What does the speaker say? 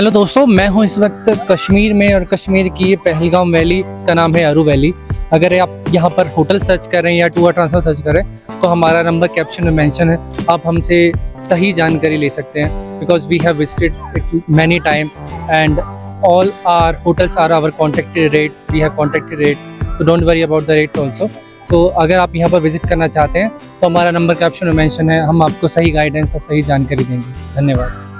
हेलो दोस्तों, मैं हूं इस वक्त कश्मीर में और कश्मीर की ये पहलगाम वैली, इसका नाम है अरू वैली। अगर आप यहाँ पर होटल सर्च करें या टूर ट्रांसफर सर्च करें तो हमारा नंबर कैप्शन में मेंशन है। आप हमसे सही जानकारी ले सकते हैं because we have visited it many time and all our hotels are our contacted rates, we have contacted rates, so don't worry about the rates also. So अगर आप यहाँ पर विजिट करना चाहते हैं तो हमारा नंबर कैप्शन में मेंशन है, हम आपको सही गाइडेंस और सही जानकारी देंगे। धन्यवाद।